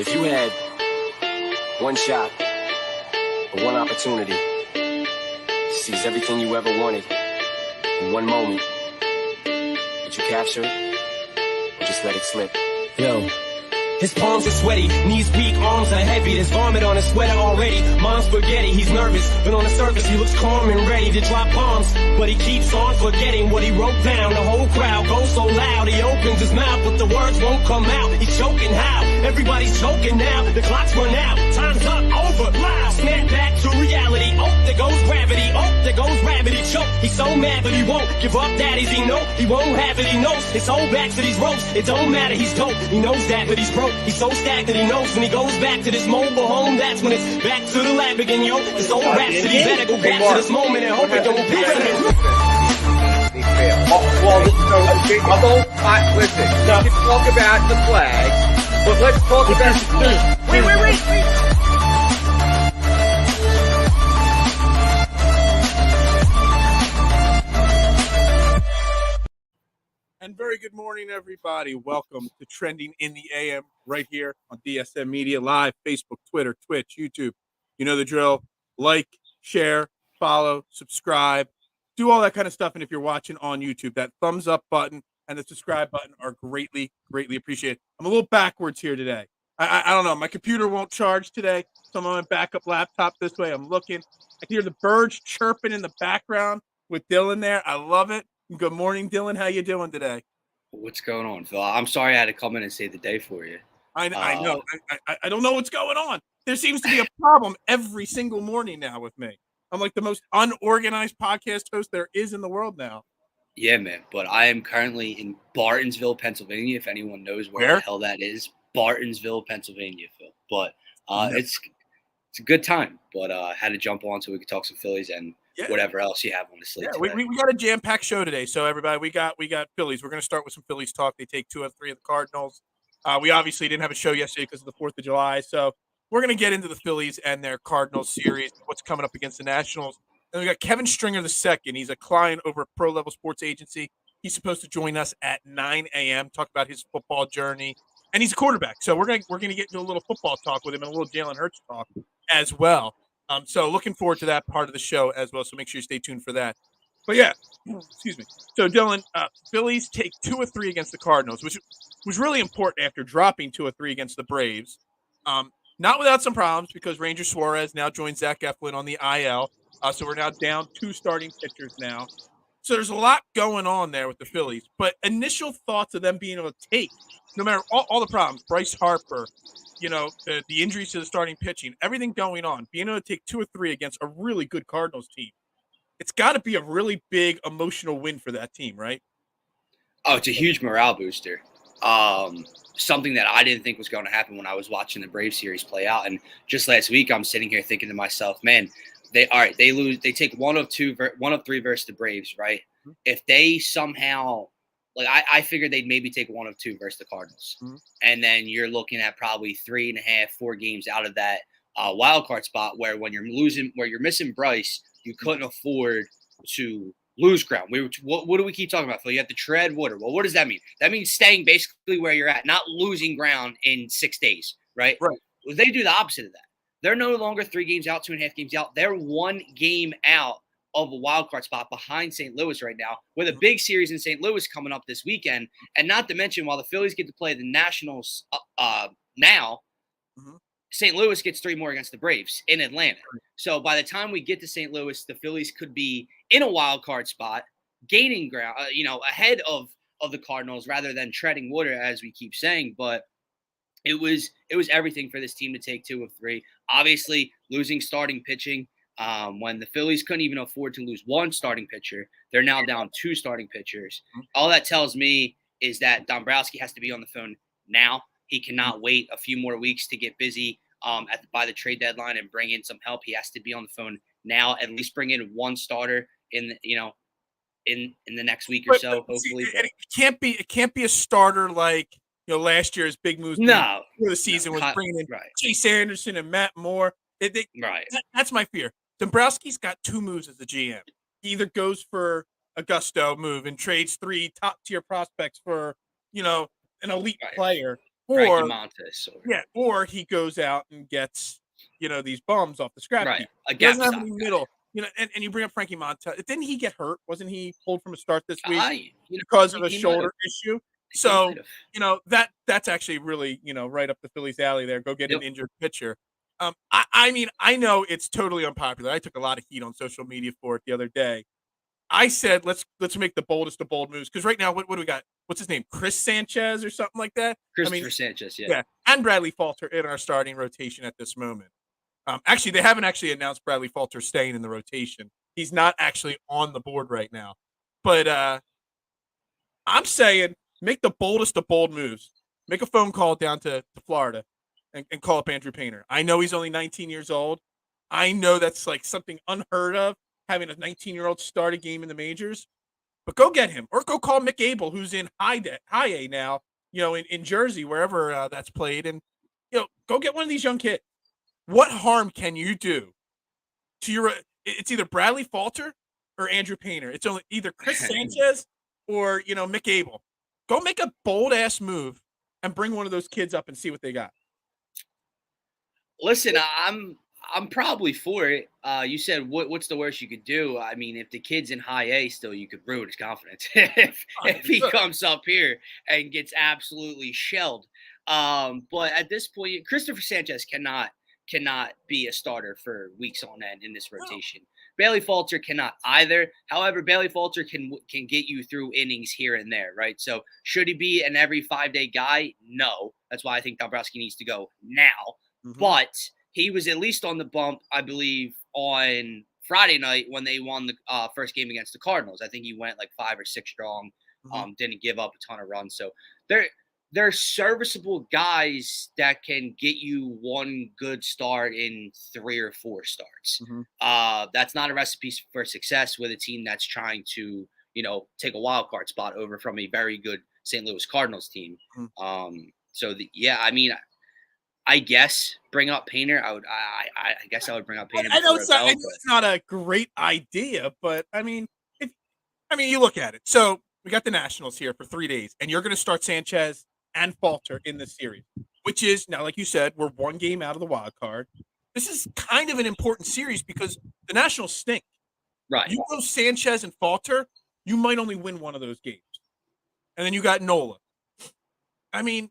If you had one shot or one opportunity to seize everything you ever wanted in one moment, would you capture it or just let it slip? Yo. His palms are sweaty, knees weak, arms are heavy. There's vomit on his sweater already. Mom's spaghetti, he's nervous, but on the surface he looks calm and ready to drop bombs. But he keeps on forgetting what he wrote down. The whole crowd goes so loud, he opens his mouth, but the words won't come out. He's choking how? Everybody's choking now. The clock's run out, time's up, over, loud. Snap back to reality. Oh, there goes gravity. Oh, there goes rabbit. He choke. He's so mad, but he won't give up. Daddies, he know he won't have it. He knows his whole back to these ropes. It don't matter, he's dope. He knows that, but he's broke. He's so stacked that he knows when he goes back to this mobile home, that's when it's back to the lab again, yo. This old rhapsody better go back to this moment and hope it don't pass him. Listen, we can talk about the flag, but let's talk about... Wait. And very good morning, everybody. Welcome to Trending in the AM right here on DSM Media Live, Facebook, Twitter, Twitch, YouTube. You know the drill. Like, share, follow, subscribe, do all that kind of stuff. And if you're watching on YouTube, that thumbs up button and the subscribe button are greatly, greatly appreciated. I'm a little backwards here today. I don't know. My computer won't charge today, so I'm on my backup laptop this way. I'm looking. I can hear the birds chirping in the background with Dylan there. I love it. Good morning, Dylan. How you doing today? What's going on, Phil? I'm sorry I had to come in and save the day for you. I know. I don't know what's going on. There seems to be a problem every single morning now with me. I'm like the most unorganized podcast host there is in the world now. Yeah, man. But I am currently in Bartonsville, Pennsylvania. If anyone knows where the hell that is, Bartonsville, Pennsylvania, Phil. But it's a good time. But had to jump on so we could talk some Phillies and whatever else you have on the slate. Yeah, we got a jam-packed show today. So everybody, we got Phillies. We're going to start with some Phillies talk. They take 2 out of 3 of the Cardinals. We obviously didn't have a show yesterday because of the 4th of July. So we're going to get into the Phillies and their Cardinals series, what's coming up against the Nationals. And we got Kevin Stringer II. He's a client over at Pro Level Sports Agency. He's supposed to join us at 9 a.m., talk about his football journey. And he's a quarterback. So we're going to get into a little football talk with him and a little Jalen Hurts talk as well. So looking forward to that part of the show as well. So make sure you stay tuned for that. But yeah, excuse me. So Dylan, Phillies take 2 of 3 against the Cardinals, which was really important after dropping 2 of 3 against the Braves. Not without some problems because Ranger Suarez now joins Zach Eflin on the IL. So we're now down 2 starting pitchers now. So there's a lot going on there with the Phillies. But initial thoughts of them being able to take, no matter all the problems, Bryce Harper, you know, the injuries to the starting pitching, everything going on, being able to take 2 or 3 against a really good Cardinals team, it's got to be a really big emotional win for that team, right? Oh, it's a huge morale booster. Something that I didn't think was going to happen when I was watching the Braves series play out. And just last week, I'm sitting here thinking to myself, man, they lose. They take 1 of 3 versus the Braves, right? Mm-hmm. If they somehow – like I figured they'd maybe take 1 of 2 versus the Cardinals. Mm-hmm. And then you're looking at probably 3.5, 4 games out of that wild card spot where when you're missing Bryce, you couldn't afford to lose ground. What do we keep talking about, Phil? You have to tread water. Well, what does that mean? That means staying basically where you're at, not losing ground in 6 days, right? Right. Well, they do the opposite of that. They're no longer 3 games out, 2.5 games out. They're 1 game out of a wild card spot behind St. Louis right now, with a big series in St. Louis coming up this weekend. And not to mention, while the Phillies get to play the Nationals now, St. Louis gets 3 more against the Braves in Atlanta. So by the time we get to St. Louis, the Phillies could be in a wild card spot, gaining ground, ahead of the Cardinals rather than treading water, as we keep saying. But it was everything for this team to take 2 of 3. Obviously, losing starting pitching. When the Phillies couldn't even afford to lose 1 starting pitcher, they're now down 2 starting pitchers. All that tells me is that Dombrowski has to be on the phone now. He cannot wait a few more weeks to get busy by the trade deadline and bring in some help. He has to be on the phone now. At least bring in 1 starter in the next week or so. Hopefully, it can't be a starter like last year's big moves. No, for the season was bringing in Chase Anderson and Matt Moore. That's my fear. Dombrowski's got 2 moves as the GM. He either goes for a gusto move and trades 3 top-tier prospects for, an elite player, Frankie or Montes. or he goes out and gets, these bums off the scrap Right. heap. A He gap doesn't have stop any guy. middle. And you bring up Frankie Montas. Didn't he get hurt? Wasn't he pulled from a start this week You because know, of a he might have. shoulder issue? He might So, have. that's actually really, right up the Phillies alley there. Go get an Yep. injured pitcher. I mean, I know it's totally unpopular. I took a lot of heat on social media for it the other day. I said let's make the boldest of bold moves, because right now what do we got? What's his name? Chris Sanchez or something like that? I mean, Christopher Sanchez, yeah. yeah, and Bradley Falter in our starting rotation at this moment. Actually, they haven't actually announced Bradley Falter staying in the rotation. He's not actually on the board right now. But I'm saying make the boldest of bold moves. Make a phone call down to Florida and call up Andrew Painter. I know he's only 19 years old. I know that's like something unheard of, having a 19-year-old start a game in the majors. But go get him, or go call Mick Abel, who's in high A now, in Jersey, wherever that's played, and go get one of these young kids. What harm can you do to your? It's either Bradley Falter or Andrew Painter. It's only either Chris Sanchez or Mick Abel. Go make a bold ass move and bring one of those kids up and see what they got. Listen, I'm probably for it. You said what's the worst you could do? I mean, if the kid's in high A still, you could ruin his confidence if he comes up here and gets absolutely shelled. But at this point, Christopher Sanchez cannot be a starter for weeks on end in this rotation. Bailey Falter cannot either. However, Bailey Falter can get you through innings here and there, right? So should he be an every 5-day guy? No. That's why I think Dombrowski needs to go now. Mm-hmm. But he was at least on the bump, I believe, on Friday night when they won the first game against the Cardinals. I think he went like 5 or 6 strong, didn't give up a ton of runs. So they're serviceable guys that can get you one good start in 3 or 4 starts. Mm-hmm. That's not a recipe for success with a team that's trying to, take a wild card spot over from a very good St. Louis Cardinals team. Mm-hmm. I mean, I guess bring up Painter. I guess I would bring up Painter. I know it's not a great idea, but I mean, you look at it. So we got the Nationals here for 3 days, and you're going to start Sanchez and Falter in this series, which is now, like you said, we're 1 game out of the wild card. This is kind of an important series because the Nationals stink. Right. You go Sanchez and Falter, you might only win one of those games, and then you got Nola. I mean,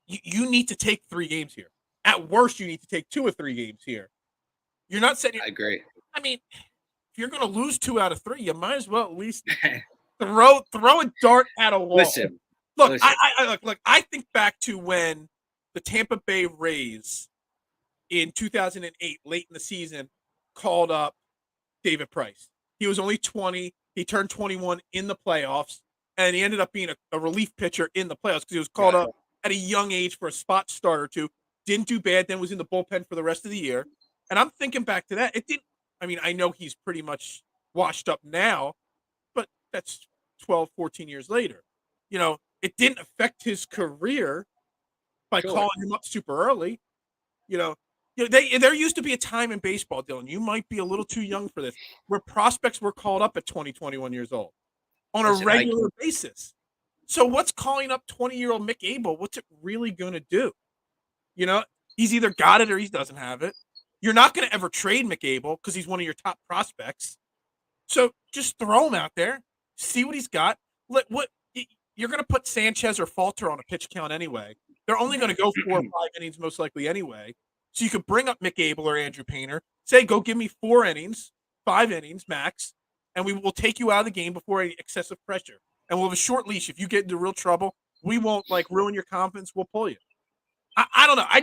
you need to take 3 games here. At worst, you need to take 2 or 3 games here. You're not setting. I agree. I mean, if you're going to lose 2 out of 3, you might as well at least throw a dart at a wall. Listen. I think back to when the Tampa Bay Rays in 2008, late in the season, called up David Price. He was only 20. He turned 21 in the playoffs, and he ended up being a relief pitcher in the playoffs because he was called up at a young age for a spot start or 2. Didn't do bad, then was in the bullpen for the rest of the year. And I'm thinking back to that. It didn't. I mean, I know he's pretty much washed up now, but that's 12, 14 years later. It didn't affect his career by calling him up super early. There used to be a time in baseball, Dylan, you might be a little too young for this, where prospects were called up at 20, 21 years old on a regular basis. So what's calling up 20-year-old Mick Abel? What's it really going to do? He's either got it or he doesn't have it. You're not going to ever trade Mick Abel because he's one of your top prospects. So just throw him out there, see what he's got. You're going to put Sanchez or Falter on a pitch count anyway. They're only going to go 4 or 5 innings most likely anyway. So you could bring up Mick Abel or Andrew Painter, say, go give me 4 innings, 5 innings max, and we will take you out of the game before any excessive pressure. And we'll have a short leash. If you get into real trouble, we won't ruin your confidence. We'll pull you. I don't know. I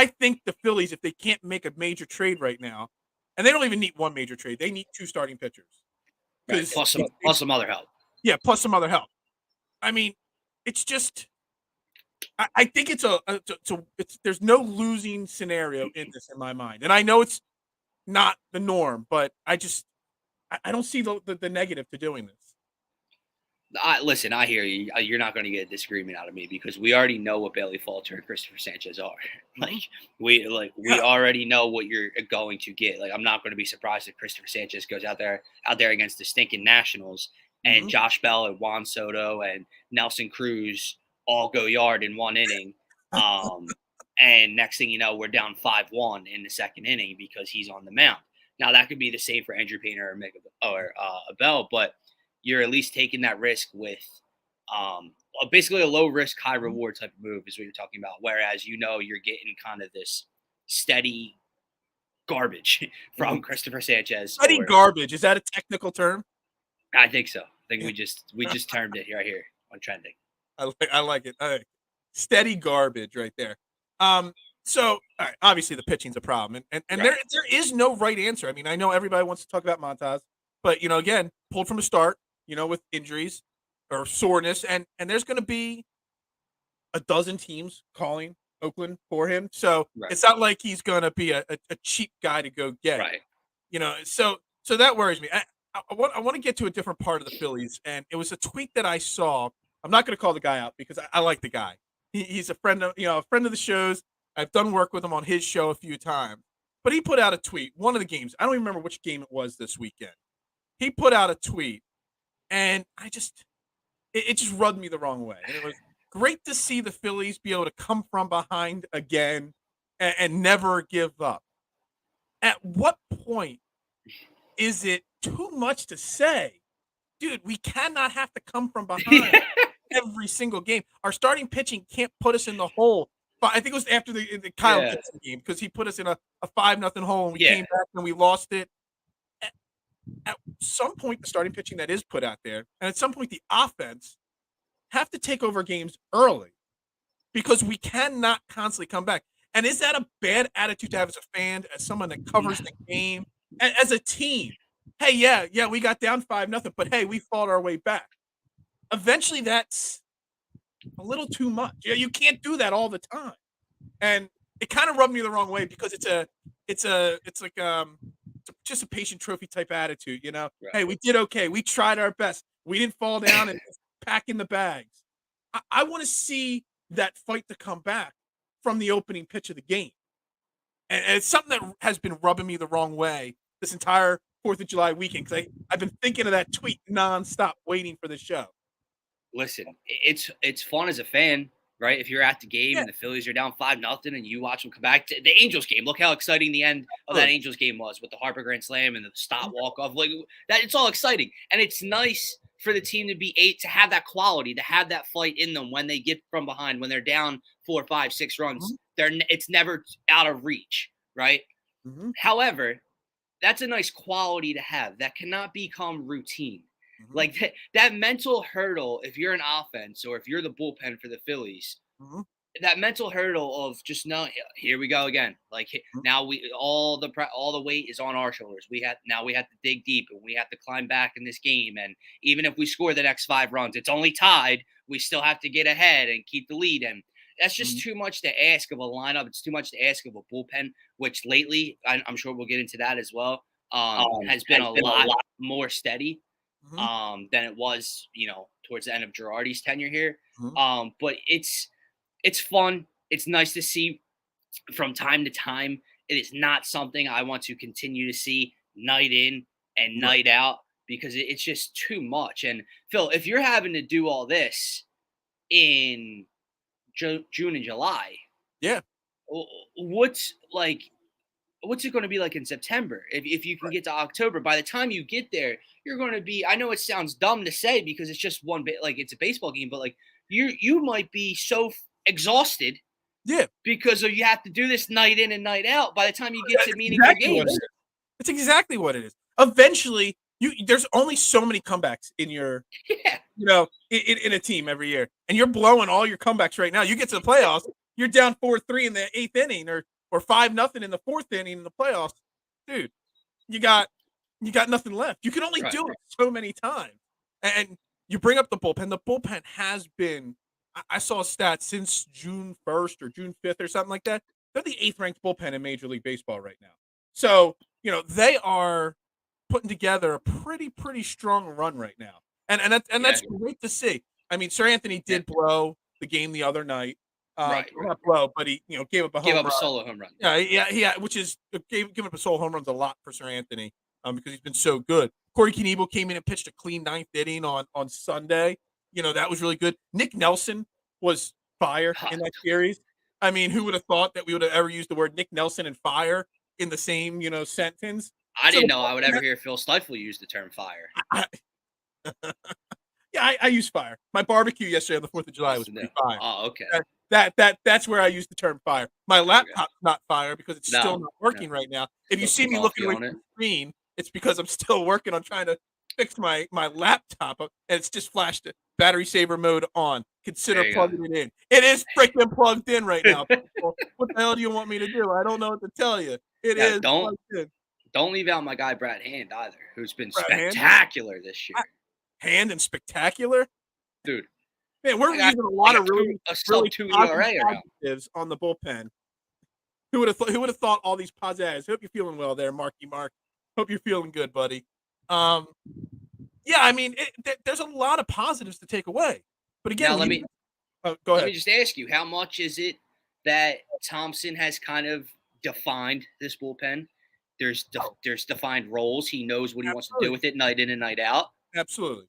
think the Phillies, if they can't make a major trade right now, and they don't even need 1 major trade, they need 2 starting pitchers. Right. Plus some other help. Yeah, plus some other help. I mean, it's just. I think there's no losing scenario in this in my mind, and I know it's not the norm, but I don't see the negative to doing this. Listen, I hear you. You're not going to get a disagreement out of me because we already know what Bailey Falter and Christopher Sanchez are. We already know what you're going to get. I'm not going to be surprised if Christopher Sanchez goes out there against the stinking Nationals and Josh Bell and Juan Soto and Nelson Cruz all go yard in one inning. And next thing you know, we're down 5-1 in the second inning because he's on the mound. Now that could be the same for Andrew Painter or Abel, but you're at least taking that risk with basically a low risk, high reward type of move is what you're talking about. Whereas you're getting kind of this steady garbage from Christopher Sanchez. Steady garbage, is that a technical term? I think so. I think we just termed it right here on trending. I like it. Steady garbage right there. So all right, obviously the pitching's a problem, and right. there is no right answer. I mean, I know everybody wants to talk about Montas, but again, pulled from a start, with injuries or soreness, and there's going to be a dozen teams calling Oakland for him, so it's not like he's going to be a cheap guy to go get. Right. So that worries me. I want to get to a different part of the Phillies, and it was a tweet that I saw. I'm not going to call the guy out because I like the guy. He's a friend of the show's. I've done work with him on his show a few times, but he put out a tweet. One of the games, I don't even remember which game it was this weekend. He put out a tweet, and it just rubbed me the wrong way. And it was great to see the Phillies be able to come from behind again and never give up. At what point is it too much to say, dude, we cannot have to come from behind every single game? Our starting pitching can't put us in the hole. But I think it was after the Kyle Gibson game because he put us in a 5-0 hole and we came back and we lost it. At some point, the starting pitching that is put out there, and at some point, the offense have to take over games early because we cannot constantly come back. And is that a bad attitude to have as a fan, as someone that covers the game, as a team? Hey, yeah, we got down 5-0, but hey, we fought our way back. Eventually, that's a little too much. You can't do that all the time, and it kind of rubbed me the wrong way because it's like a participation trophy type attitude. Right. Hey, we did okay. We tried our best. We didn't fall down and pack in the bags. I want to see that fight to come back from the opening pitch of the game, and it's something that has been rubbing me the wrong way this entire 4th of July weekend because I've been thinking of that tweet nonstop, waiting for the show. Listen, it's fun as a fan, right? If you're at the game and the Phillies are down 5-0 and you watch them come back to the Angels game, look how exciting the end of that Angels game was with the Harper grand slam and the stop walk off. Like that, it's all exciting, and it's nice for the team to have that quality, to have that fight in them when they get from behind, when they're down 4, 5, 6 runs. It's never out of reach, right? However, that's a nice quality to have that cannot become routine. Like that mental hurdle, if you're an offense or if you're the bullpen for the Phillies, that mental hurdle of just here we go again. Like now all the weight is on our shoulders. We have to dig deep and we have to climb back in this game. And even if we score the next 5 runs, it's only tied. We still have to get ahead and keep the lead. And that's just too much to ask of a lineup. It's too much to ask of a bullpen, which lately, I'm sure we'll get into that as well, has been a lot more steady. Than it was, towards the end of Girardi's tenure here. But it's fun. It's nice to see from time to time. It is not something I want to continue to see night in and night out because it's just too much. And Phil, if you're having to do all this in June and July, what's it going to be like in September? If you can get to October, by the time you get there, you're going to be, I know it sounds dumb to say because it's just one bit, like it's a baseball game, but like you might be so exhausted because you have to do this night in and night out by the time you get to meaningful games. That's exactly what it is. Eventually, there's only so many comebacks in your, in a team every year, and you're blowing all your comebacks right now. You get to the playoffs, you're down 4-3 in the 8th inning or 5-0 in the 4th inning in the playoffs, dude. You got nothing left. You can only do it so many times. And you bring up the bullpen. The bullpen has been, I saw a stat since June 1st or June 5th or something like that. They're the 8th ranked bullpen in Major League Baseball right now. So, they are putting together a pretty strong run right now. And that's great to see. I mean, Sir Anthony did blow the game the other night. Not blow, but he gave up a solo home run. Yeah, which is giving up a solo home runs a lot for Sir Anthony because he's been so good. Corey Knebel came in and pitched a clean 9th inning on Sunday. That was really good. Nick Nelson was fire in that series. I mean, who would have thought that we would have ever used the word Nick Nelson and fire in the same, sentence? I So didn't know I would ever hear Phil Stifle use the term fire. Yeah, I use fire. My barbecue yesterday on the 4th of July was pretty fire. Oh, okay. That's where I use the term fire. My laptop's not fire because it's still not working right now. If you see me looking away from the screen, it's because I'm still working on trying to fix my laptop, and it's just flashed battery saver mode on. Consider plugging it in. It is freaking plugged in right now. People. What the hell do you want me to do? I don't know what to tell you. It is plugged in. Don't leave out my guy Brad Hand either, who's been Brad spectacular this year. Hand and spectacular, dude. Man, we're using a lot of really positive positives on the bullpen. Who would have thought all these positives? Hope you're feeling well there, Marky Mark. Hope you're feeling good, buddy. Yeah, I mean, there's a lot of positives to take away. But again, now go ahead. Let me just ask you, how much is it that Thompson has kind of defined this bullpen? There's defined roles. He knows what he wants to do with it night in and night out. Absolutely.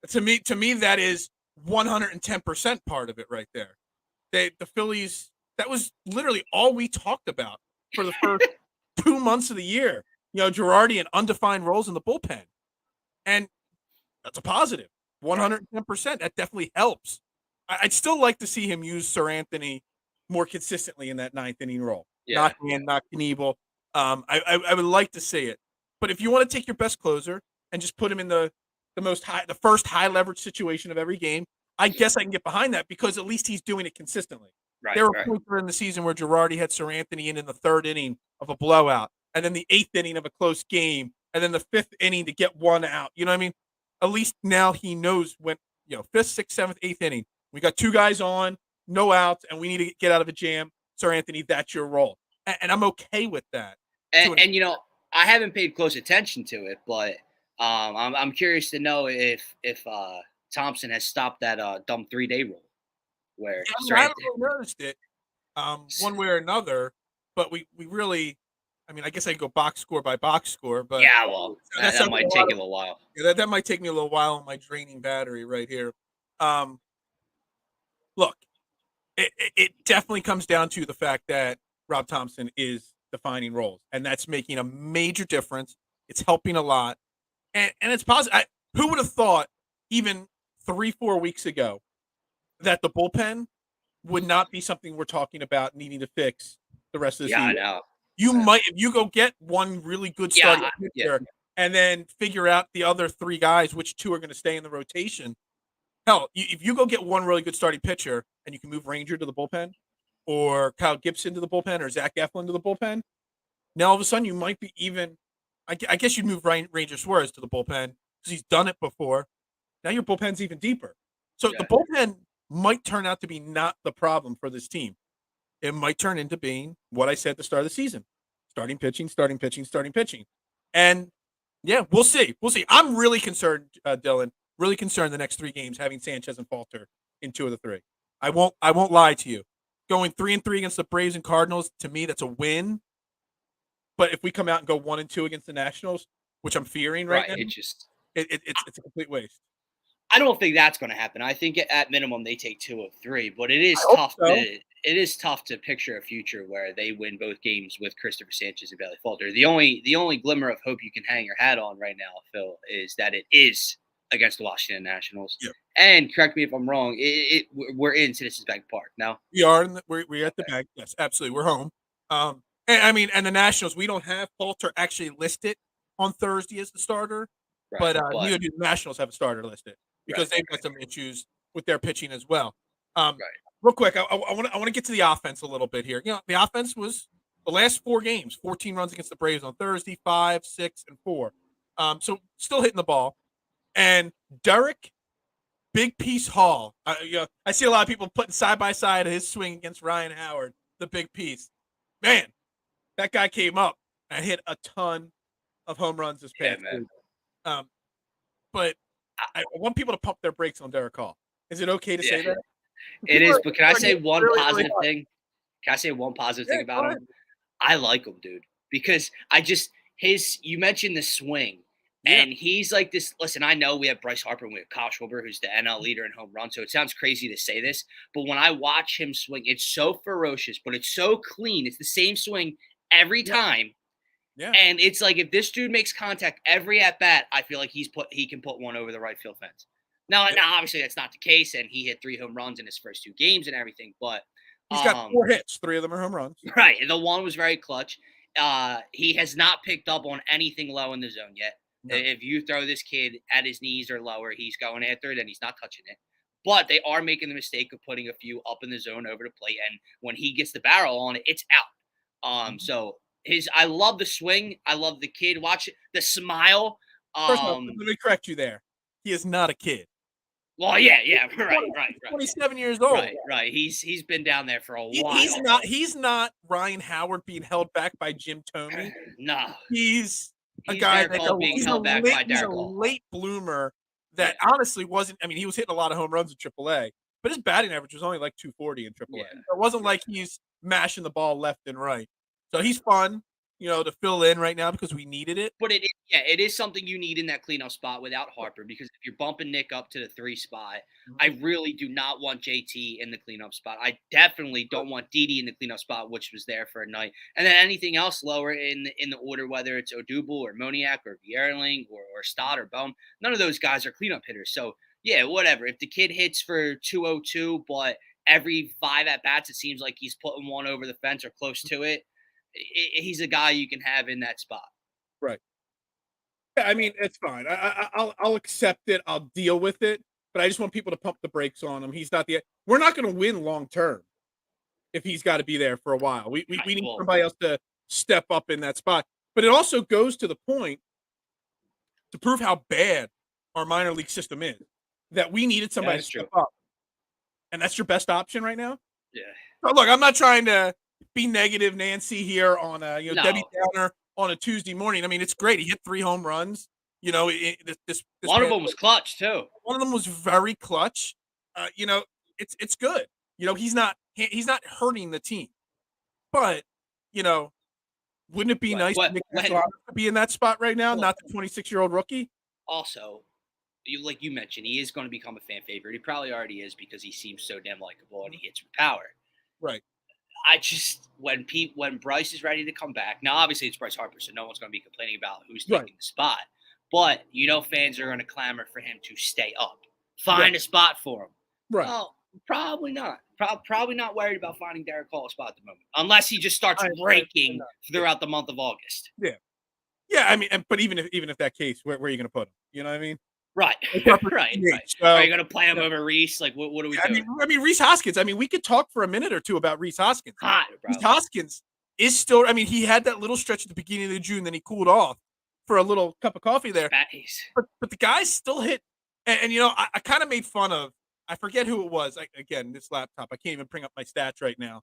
To me, that is 110% part of it right there. The Phillies, that was literally all we talked about for the first 2 months of the year. Girardi and undefined roles in the bullpen. And that's a positive. 110%. That definitely helps. I'd still like to see him use Sir Anthony more consistently in that 9th inning role. Not Knievel. I would like to see it. But if you want to take your best closer and just put him in the first high leverage situation of every game, I guess I can get behind that because at least he's doing it consistently. There were points during the season where Girardi had Sir Anthony in the 3rd inning of a blowout, and then the 8th inning of a close game, and then the 5th inning to get one out. You know what I mean? At least now he knows when, 5th, 6th, 7th, 8th inning. We got 2 guys on, no outs, and we need to get out of a jam. Sir Anthony, that's your role. And I'm okay with that. And I haven't paid close attention to it, but I'm curious to know if Thompson has stopped that dumb 3-day rule. Where I haven't really noticed it one way or another, but we really, I guess I can go box score by box score, but yeah, well, that might take a little while. Yeah, that might take me a little while on my draining battery right here. Look, it definitely comes down to the fact that Rob Thompson is defining roles, and that's making a major difference. It's helping a lot, and it's positive. Who would have thought even 3-4 weeks ago that the bullpen would not be something we're talking about needing to fix the rest of the season? I know. Might, if you go get one really good starting pitcher and then figure out the other 3 guys, which 2 are going to stay in the rotation. Hell, if you go get one really good starting pitcher and you can move Ranger to the bullpen or Kyle Gibson to the bullpen or Zach Eflin to the bullpen, now all of a sudden you might be even – I guess you'd move Ranger Suarez to the bullpen because he's done it before. Now your bullpen's even deeper. So the bullpen might turn out to be not the problem for this team. It might turn into being what I said at the start of the season. Starting pitching. And, yeah, we'll see. I'm really concerned, Dylan, really concerned the next 3 games having Sanchez and Falter in 2 of the 3. I won't lie to you. Going 3-3 against the Braves and Cardinals, to me, that's a win. But if we come out and go 1-2 against the Nationals, which I'm fearing right now, it's a complete waste. I don't think that's going to happen. I think at minimum they take 2 of 3, but it is tough. It is tough to picture a future where they win both games with Christopher Sanchez and Bailey Falter. The only glimmer of hope you can hang your hat on right now, Phil, is that it is against the Washington Nationals. Yep. And correct me if I'm wrong. We're in Citizens Bank Park now. We are. We're at the bank. Yes, absolutely. We're home. And the Nationals, we don't have Falter actually listed on Thursday as the starter, but neither do the Nationals have a starter listed because they've got some issues with their pitching as well. Real quick, I want to get to the offense a little bit here. The offense was the last 4 games, 14 runs against the Braves on Thursday, 5, 6, and 4. So still hitting the ball. And Derek Big Piece Hall. I see a lot of people putting side by side his swing against Ryan Howard, the big piece. Man, that guy came up and hit a ton of home runs this past week. But I want people to pump their brakes on Derek Hall. Is it okay to say that? It is, but can I say one positive thing? Can I say one positive thing about him? I like him, dude, because you mentioned the swing, And he's like this. Listen, I know we have Bryce Harper and we have Kyle Schwarber, who's the NL leader in home runs. So it sounds crazy to say this, but when I watch him swing, it's so ferocious, but it's so clean. It's the same swing every time. Yeah. And it's like if this dude makes contact every at bat, I feel like he can put one over the right field fence. Now, obviously that's not the case, and he hit 3 home runs in his first 2 games and everything. But he's got 4 hits, 3 of them are home runs. Right, and the one was very clutch. He has not picked up on anything low in the zone yet. No. If you throw this kid at his knees or lower, he's going after it and he's not touching it. But they are making the mistake of putting a few up in the zone over the plate, and when he gets the barrel on it, it's out. So I love the swing. I love the kid. Watch it, the smile. First off, let me correct you there. He is not a kid. Well, yeah, right. 27 years old. Right. He's been down there for a while. He's not Ryan Howard being held back by Jim Thome. No. He's a guy being held back by He's a late bloomer that honestly wasn't. I mean, he was hitting a lot of home runs in AAA, but his batting average was only like 240 in AAA. Yeah. So it wasn't like he's mashing the ball left and right. So he's fun, to fill in right now because we needed it. But it is something you need in that cleanup spot without Harper, because if you're bumping Nick up to the 3 spot, I really do not want JT in the cleanup spot. I definitely don't want Didi in the cleanup spot, which was there for a night. And then anything else lower in the order, whether it's Odubel or Moniak or Vierling or Stott or Bohm, none of those guys are cleanup hitters. So, yeah, whatever. If the kid hits for 202, but every 5 at-bats it seems like he's putting one over the fence or close to it, he's a guy you can have in that spot. Right. Yeah, I mean, it's fine. I'll accept it. I'll deal with it. But I just want people to pump the brakes on him. We're not going to win long term if he's got to be there for a while. We need somebody else to step up in that spot. But it also goes to the point to prove how bad our minor league system is, that we needed somebody to step up. And that's your best option right now? Yeah. So look, I'm not trying to be negative Nancy here on Debbie Downer on a Tuesday morning. I mean, it's great. He hit 3 home runs. This one of them was clutch too. One of them was very clutch. It's good. He's not hurting the team. But, wouldn't it be nice to be in that spot right now, not the 26-year-old rookie? Also, like you mentioned, he is going to become a fan favorite. He probably already is because he seems so damn likable and he hits with power. Right. I just when Bryce is ready to come back, now obviously it's Bryce Harper, so no one's going to be complaining about who's taking the spot. But fans are going to clamor for him to stay up, find a spot for him. Right? Well, probably not. Probably not worried about finding Derek Hall a spot at the moment, unless he just starts breaking throughout the month of August. Yeah. I mean, but even if that case, where are you going to put him? You know what I mean? Right. Right. So, are you going to play him over Reese? Like, what are we doing? I mean, Rhys Hoskins. I mean, we could talk for a minute or two about Rhys Hoskins. Rhys Hoskins is still. I mean, he had that little stretch at the beginning of June, then he cooled off for a little cup of coffee there. But the guys still hit. And I kind of made fun of. I forget who it was. Again, this laptop. I can't even bring up my stats right now.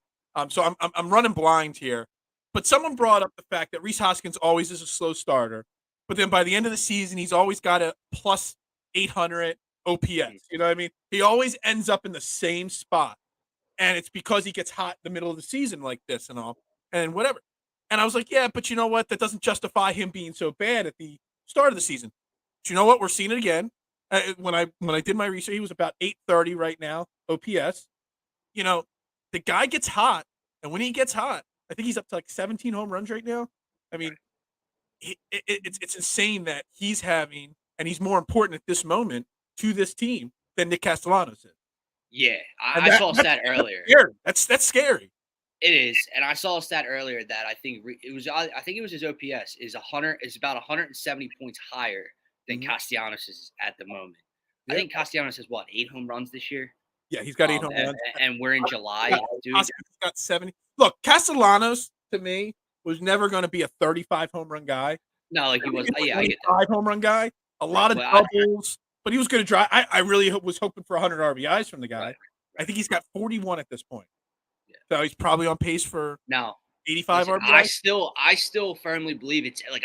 So I'm running blind here. But someone brought up the fact that Rhys Hoskins always is a slow starter, but then by the end of the season, he's always got a plus 800 OPS. You know what I mean? He always ends up in the same spot. And it's because he gets hot in the middle of the season like this and all, and whatever. And I was like, yeah, but you know what? That doesn't justify him being so bad at the start of the season. But you know what? We're seeing it again. When I did my research, he was about 830 right now, OPS. The guy gets hot. And when he gets hot, I think he's up to like 17 home runs right now. I mean, it's insane that he's having, and he's more important at this moment to this team than Nick Castellanos is. Yeah, I saw a stat earlier. That's scary. It is, and I saw a stat earlier that I think it was his OPS is about 170 points higher than Castellanos is at the moment. I think Castellanos has 8 home runs this year. Yeah, he's got 8 home runs, and we're in July. Dude, he's got 70. Look, Castellanos to me was never going to be a 35 home run guy. No, like he was. Yeah, I get that. 5 home run guy. A lot of doubles, but he was going to drive. I really was hoping for 100 RBIs from the guy. Right. I think he's got 41 at this point. Yeah. So he's probably on pace for 85 RBIs. I still firmly believe it's like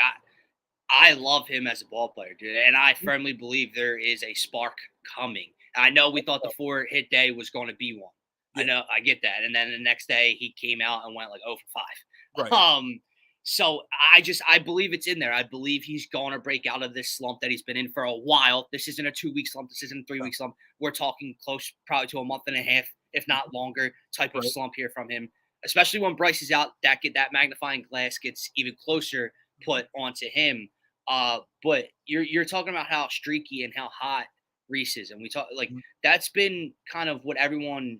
I love him as a ball player, dude, and I firmly believe there is a spark coming. I know we thought the 4-hit day was going to be one. Yeah. I know, I get that, and then the next day he came out and went like 0 for 5. Right. So I believe it's in there. I believe he's going to break out of this slump that he's been in for a while. This isn't a 2-week slump. This isn't a 3-week slump. We're talking close probably to a month and a half, if not longer, type of slump here from him. Especially when Bryce is out, that magnifying glass gets even closer put onto him. But you're talking about how streaky and how hot Reese is, and we talk like that's been kind of what everyone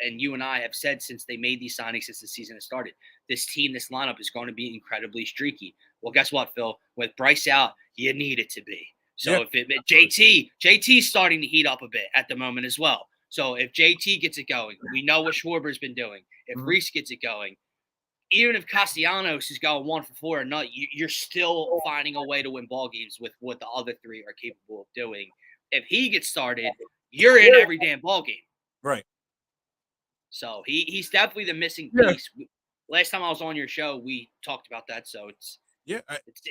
and you and I have said since they made these signings, since the season has started. This team, this lineup is going to be incredibly streaky. Well, guess what, Phil? With Bryce out, you need it to be. So if JT's starting to heat up a bit at the moment as well. So if JT gets it going, we know what Schwarber's been doing. If Reese gets it going, even if Castellanos is going 1 for 4 or not, you're still finding a way to win ball games with what the other three are capable of doing. If he gets started, you're in every damn ball game. Right. So he's definitely the missing piece. Last time I was on your show, we talked about that. So it's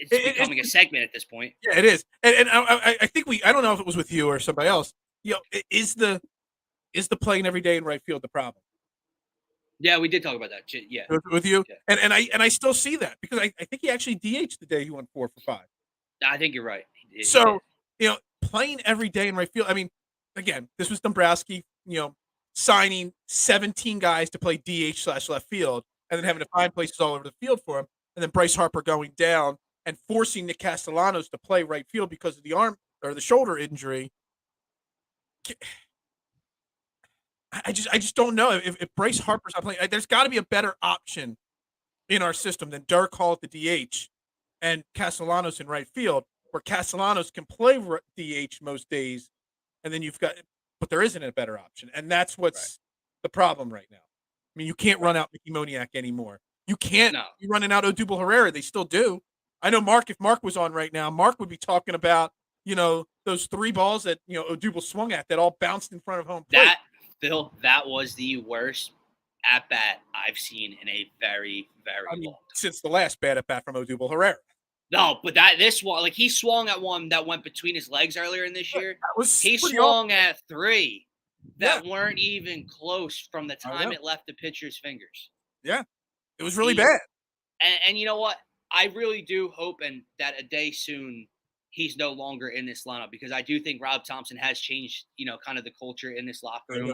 becoming a segment at this point. Yeah, it is. And I think I don't know if it was with you or somebody else. Is the playing every day in right field the problem? Yeah, we did talk about that. Yeah, with you, yeah. and I still see that because I think he actually DH'd the day he went 4 for 5. I think you're right. So playing every day in right field. I mean, again, this was Dombrowski. Signing 17 guys to play DH/left field, and then having to find places all over the field for him, and then Bryce Harper going down and forcing Nick Castellanos to play right field because of the arm or the shoulder injury. I just don't know if Bryce Harper's not playing. There's got to be a better option in our system than Dirk Hall at the DH and Castellanos in right field, where Castellanos can play DH most days, and then but there isn't a better option, and that's what's the problem right now. I mean, you can't run out Mickey Moniak anymore. You can't be running out Odubel Herrera. They still do. I know if Mark was on right now, Mark would be talking about those 3 balls that Odubel swung at that all bounced in front of home plate. Phil, that was the worst at bat I've seen in a very, very long time. Since the last bad at bat from Odubel Herrera. No, but this one, like he swung at one that went between his legs earlier in this year. He swung at 3 that weren't even close from the time it left the pitcher's fingers. Yeah, it was really bad. And you know what? I really do hope that a day soon he's no longer in this lineup, because I do think Rob Thompson has changed, kind of the culture in this locker room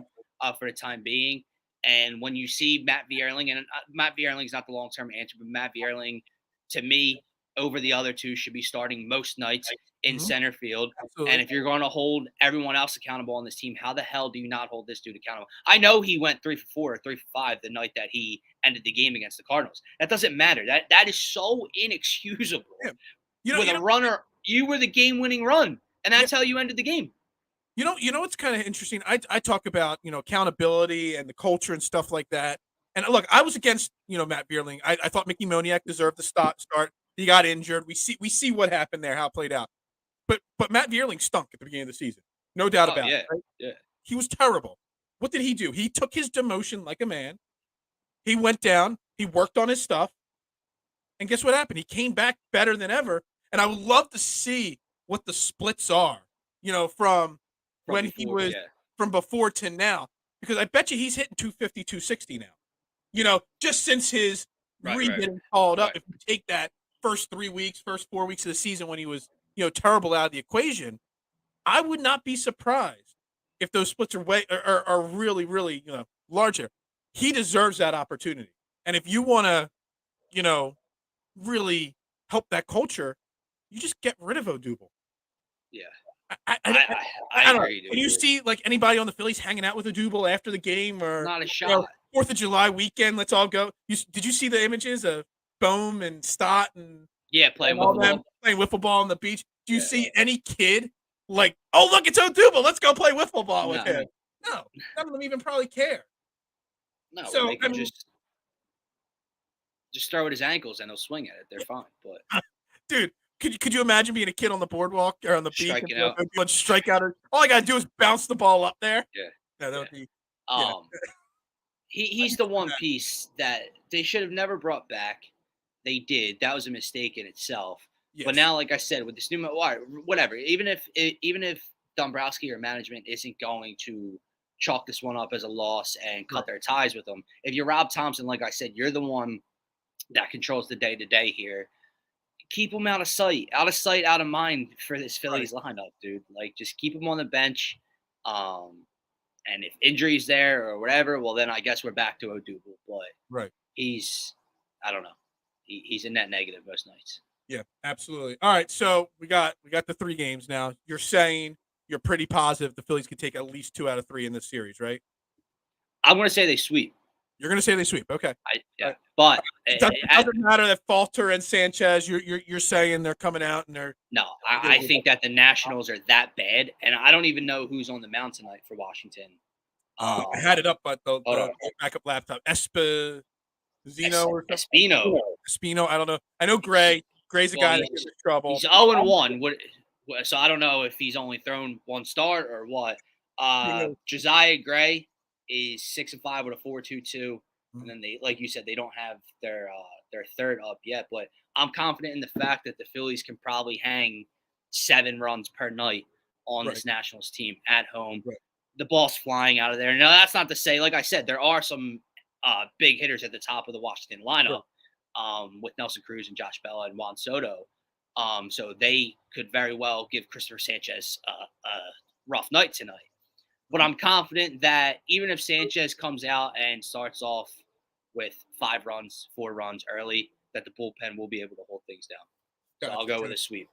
for the time being. And when you see Matt Vierling, and Matt Vierling is not the long-term answer, but Matt Vierling, to me, over the other 2 should be starting most nights in center field. Absolutely. And if you're going to hold everyone else accountable on this team, how the hell do you not hold this dude accountable? I know he went 3 for 4 or 3 for 5 the night that he ended the game against the Cardinals. That doesn't matter. That is so inexcusable. Yeah. With a runner, you were the game-winning run, and that's how you ended the game. You know what's kind of interesting? I talk about accountability and the culture and stuff like that. And look, I was against Matt Vierling. I thought Mickey Moniak deserved the start. He got injured. We see what happened there, how it played out. But Matt Vierling stunk at the beginning of the season. No doubt about it. Right? Yeah. He was terrible. What did he do? He took his demotion like a man. He went down. He worked on his stuff. And guess what happened? He came back better than ever. And I would love to see what the splits are, from when before, he was from before to now. Because I bet you he's hitting 250, 260 now. Just since his getting called up. If you take that first 4 weeks of the season when he was, terrible out of the equation, I would not be surprised if those splits are really, really, larger. He deserves that opportunity. And if you want to, really help that culture, you just get rid of Odubel. Yeah. I don't agree. Can you see like anybody on the Phillies hanging out with Odubel after the game, or not a shot? 4th of July weekend, let's all go. Did you see the images of Bohm and Stott and playing wiffle ball on the beach? Do you see any kid like, oh look, it's Odubel, let's go play wiffle ball with him? No, none of them even probably care. No, so they can just throw at his ankles and he'll swing at it. They're fine. But dude, could you imagine being a kid on the boardwalk or on the beach and strike out? All I gotta do is bounce the ball up there. Yeah, no, that would be. He's the one piece that they should have never brought back. They did. That was a mistake in itself. Yes. But now, like I said, with this new whatever, even if Dombrowski or management isn't going to chalk this one up as a loss and cut their ties with them, if you're Rob Thompson, like I said, you're the one that controls the day-to-day here. Keep him out of sight, out of mind for this Phillies lineup, dude. Like, just keep him on the bench. And if injury's there or whatever, well, then I guess we're back to Odubel. But he's, I don't know, he's a net negative most nights. Yeah, absolutely. All right, so we got the 3 games now. You're saying you're pretty positive the Phillies could take at least 2 out of 3 in this series, right? I'm going to say they sweep. You're going to say they sweep. Okay. But it doesn't matter that Falter and Sanchez. You're saying they're coming out and they're no. I think that the Nationals are that bad, and I don't even know who's on the mound tonight for Washington. I had it up, but the backup laptop. Espino or Espino. I don't know. I know Gray. Gray's a guy that gives us trouble. He's 0-1. So I don't know if he's only thrown 1 start or what. Josiah Gray is 6-5 with a 4.22, and then they, like you said, they don't have their third up yet. But I'm confident in the fact that the Phillies can probably hang 7 runs per night on this Nationals team at home. The ball's flying out of there. Now, that's not to say, like I said, there are some big hitters at the top of the Washington lineup with Nelson Cruz and Josh Bella and Juan Soto. So they could very well give Christopher Sanchez a rough night tonight. But I'm confident that even if Sanchez comes out and starts off with 5 runs, 4 runs early, that the bullpen will be able to hold things down. So I'll go with a sweep.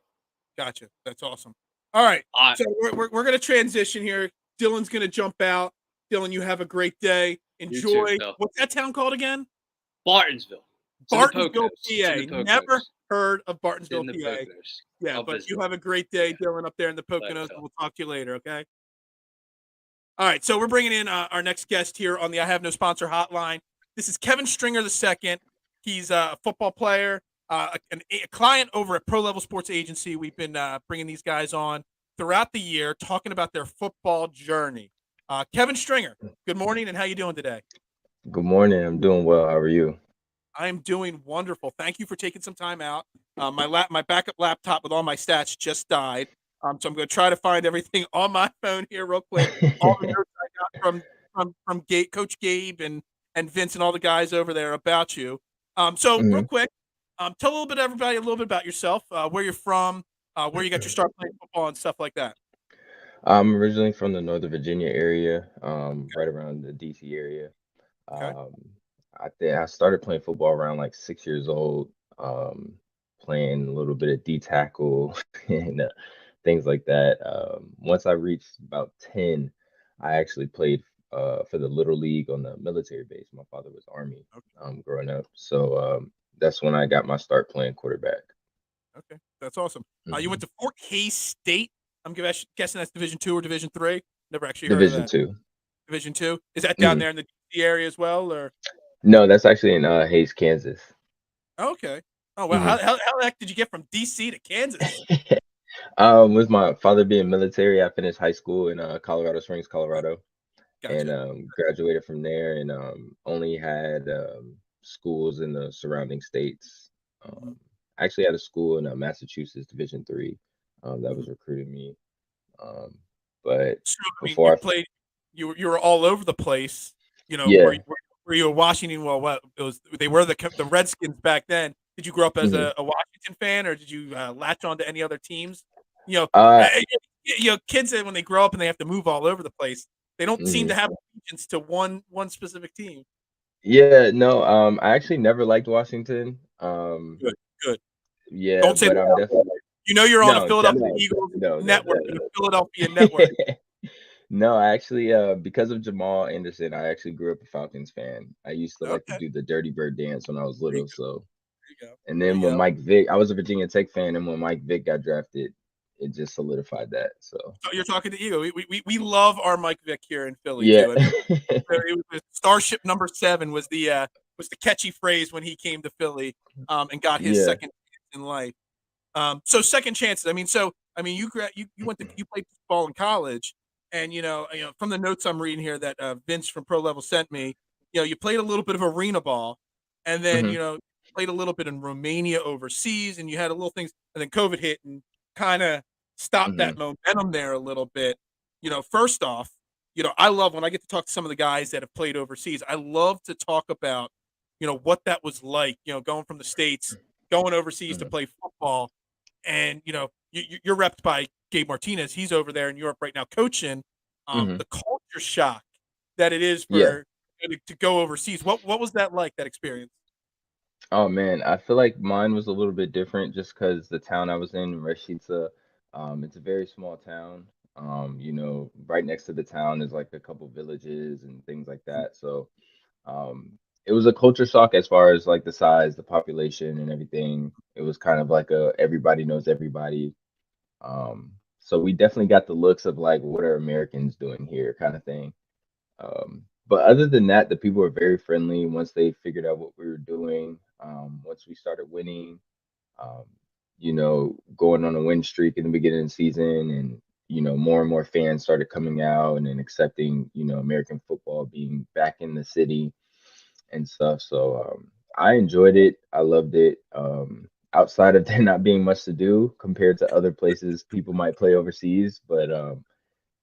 Gotcha. That's awesome. All right. So we're going to transition here. Dylan's going to jump out. Dylan, you have a great day. Enjoy. What's that town called again? Bartonsville. Bartonsville, PA. Never heard of Bartonsville, PA. Yeah, but you have a great day, Dylan, up there in the Poconos, and we'll talk to you later, okay? All right, so we're bringing in our next guest here on the I Have No Sponsor hotline. This is Kevin Stringer II. He's a football player, a client over at Pro Level Sports Agency. We've been bringing these guys on throughout the year, talking about their football journey. Kevin Stringer, good morning, and how you doing today? Good morning. I'm doing well. How are you? I'm doing wonderful. Thank you for taking some time out. My backup laptop with all my stats just died. So I'm going to try to find everything on my phone here real quick. All the notes I got from Coach Gabe and Vince and all the guys over there about you. Real quick, tell everybody a little bit about yourself, where you're from, where you got your start playing football and stuff like that. I'm originally from the Northern Virginia area, right around the DC area. I started playing football around like 6 years old, playing a little bit of D tackle and things like that. Once I reached about 10, I actually played for the Little League on the military base. My father was Army growing up. So that's when I got my start playing quarterback. Okay, that's awesome. You went to Fort Hays State. I'm guessing that's Division II or Division III. Never actually heard of that. Division II. Is that down there in the DC area as well, or? No, that's actually in Hays, Kansas. Okay. Oh well, how the heck did you get from DC to Kansas? With my father being military, I finished high school in Colorado Springs, Colorado, and graduated from there, and only had schools in the surrounding states. I actually had a school in Massachusetts, Division III, that was recruiting me. But before I played, you were all over the place. You know, were you a Washington? Well, what it was? They were the Redskins back then. Did you grow up as a Washington fan, or did you latch on to any other teams? You know, kids when they grow up and they have to move all over the place, they don't seem to have allegiance to one specific team. Yeah, no, I actually never liked Washington. Good. Yeah, don't say but I'm definitely. You know, you're on a Philadelphia Eagles network, a Philadelphia network. No, I actually, because of Jamal Anderson, I actually grew up a Falcons fan. I used to like to do the Dirty Bird dance when I was little. So, and then when Mike Vick, I was a Virginia Tech fan, and when Mike Vick got drafted, it just solidified that. So you're talking to Eagle. We love our Mike Vick here in Philly too. I mean, Starship number 7 was the catchy phrase when he came to Philly, and got his second chance in life. So second chances. I mean, you played football in college. And you know, from the notes I'm reading here that Vince from Pro Level sent me, you played a little bit of arena ball, and then played a little bit in Romania overseas, and you had a little things, and then COVID hit and kind of stopped that momentum there a little bit. First off, I love when I get to talk to some of the guys that have played overseas. I love to talk about what that was like, going from the States, going overseas to Mhm. play football. And, you're repped by Gabe Martinez. He's over there in Europe right now coaching. Mhm. The culture shock that it is Yeah. for to go overseas. What was that like, that experience? Oh man, I feel like mine was a little bit different just because the town I was in, Rashida, it's a very small town. Right next to the town is like a couple villages and things like that. So um, it was a culture shock as far as like the size, the population, and everything. It was kind of like a everybody knows everybody. So we definitely got the looks of like what are Americans doing here kind of thing. But other than that, the people were very friendly once they figured out what we were doing. Once we started winning, um, going on a win streak in the beginning of the season, and more and more fans started coming out and then accepting, American football being back in the city and stuff. So I enjoyed it. I loved it. Outside of there not being much to do compared to other places people might play overseas, but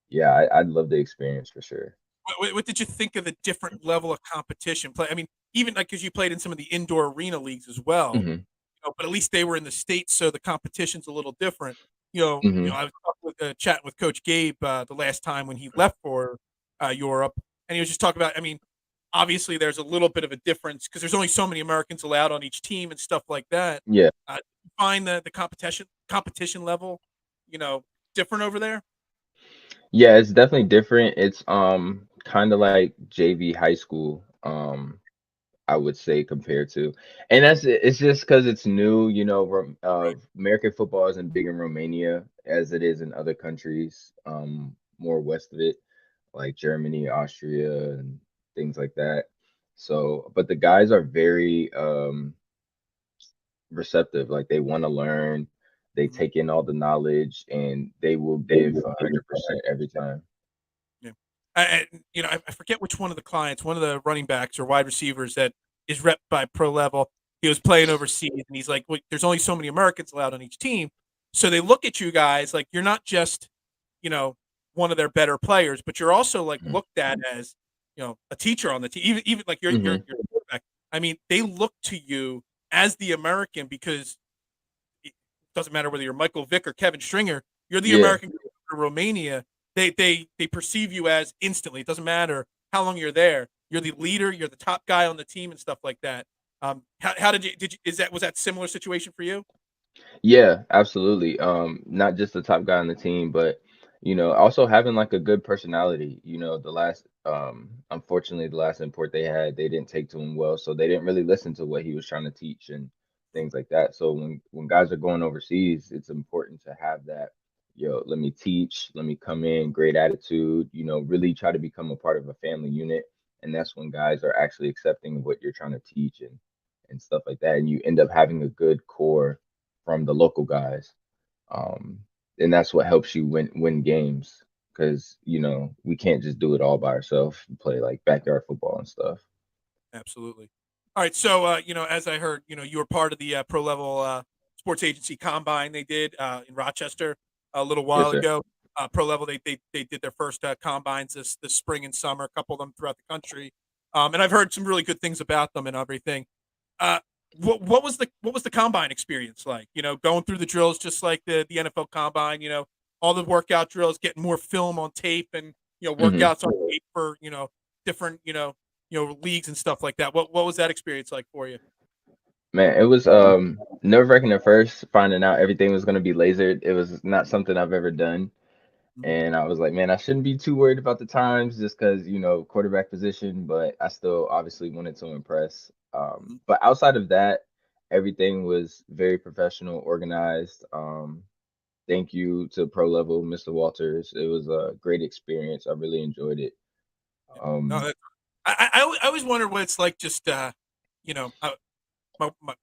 yeah, I love the experience for sure. What did you think of the different level of competition play? I mean, even like because you played in some of the indoor arena leagues as well, Hmm. but at least they were in the States, so the competition's a little different. Hmm. I was chatting with Coach Gabe the last time when he left for Europe, and he was just talking about. I mean, obviously there's a little bit of a difference because there's only so many Americans allowed on each team and stuff like that. Yeah. You find the competition level, you know, different over there. Yeah, it's definitely different. It's kind of like JV high school, I would say compared to, and it's just because it's new, American football isn't big in Romania as it is in other countries, more west of it, like Germany, Austria, and things like that. So, but the guys are very receptive, like they want to learn, they Mhm. take in all the knowledge, and they will give 100% every time. Yeah. I forget which one of the clients, one of the running backs or wide receivers that is rep by pro level. He was playing overseas, and he's like, "There's only so many Americans allowed on each team." So they look at you guys like you're not just, you know, one of their better players, but you're also like Mhm. looked at as, a teacher on the team. Even like Mhm. your quarterback. I mean, they look to you as the American because it doesn't matter whether you're Michael Vick or Kevin Stringer, you're the Yeah. American for Romania. They perceive you as instantly. It doesn't matter how long you're there. You're the leader. You're the top guy on the team and stuff like that. How did you is that was that similar situation for you? Yeah, absolutely. Not just the top guy on the team, but also having like a good personality. Unfortunately, the last import they had, they didn't take to him well, so they didn't really listen to what he was trying to teach and things like that. So when guys are going overseas, it's important to have that. Let me teach, let me come in, great attitude. Really try to become a part of a family unit, and that's when guys are actually accepting of what you're trying to teach and stuff like that, and you end up having a good core from the local guys. Um, and that's what helps you win games because we can't just do it all by ourselves. Play like backyard football and stuff. Absolutely. All right. So, as I heard, you were part of the pro level sports agency combine they did in Rochester a little Yes, while sir. ago. Pro level, they did their first combines this spring and summer, a couple of them throughout the country. And I've heard some really good things about them and everything. Uh, what was the combine experience like? Going through the drills just like the NFL combine. All the workout drills, getting more film on tape, and Hmm. workouts on tape for different leagues and stuff like that. What was that experience like for you? Man, it was nerve-wracking at first, finding out everything was gonna be lasered. It was not something I've ever done. Mhm, And I was like, man, I shouldn't be too worried about the times just because, quarterback position, but I still obviously wanted to impress. mhm. But outside of that, everything was very professional, organized. Thank you to Pro Level, Mr. Walters. It was a great experience. I really enjoyed it. Yeah. No, Um, I always wondered what it's like. Just you know, uh,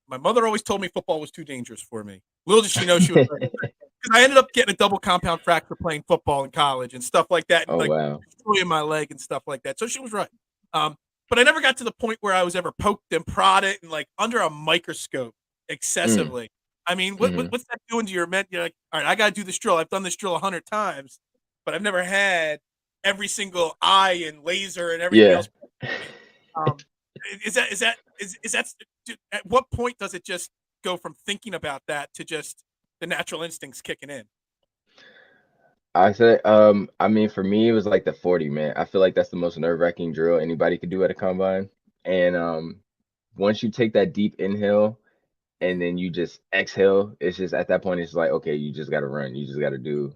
my mother always told me football was too dangerous for me. Little did she know she was right. 'Cause I ended up getting a double compound fracture playing football in college and stuff like that, and oh like wow. destroying my leg and stuff like that. So she was right. Um, but I never got to the point where I was ever poked and prodded and like under a microscope Mm, excessively. I mean, hmm. what's that doing to your men? You're like, all right, I got to do this drill. I've done this drill 100 times, but I've never had every single eye and laser and everything Yeah. else. Um, is that at what point does it just go from thinking about that to just the natural instincts kicking in? I said, I mean, for me, it was like the 40, man. I feel like that's the most nerve-wracking drill anybody could do at a combine. And once you take that deep inhale and then you just exhale, it's just at that point, it's like, okay, you just got to run. You just got to do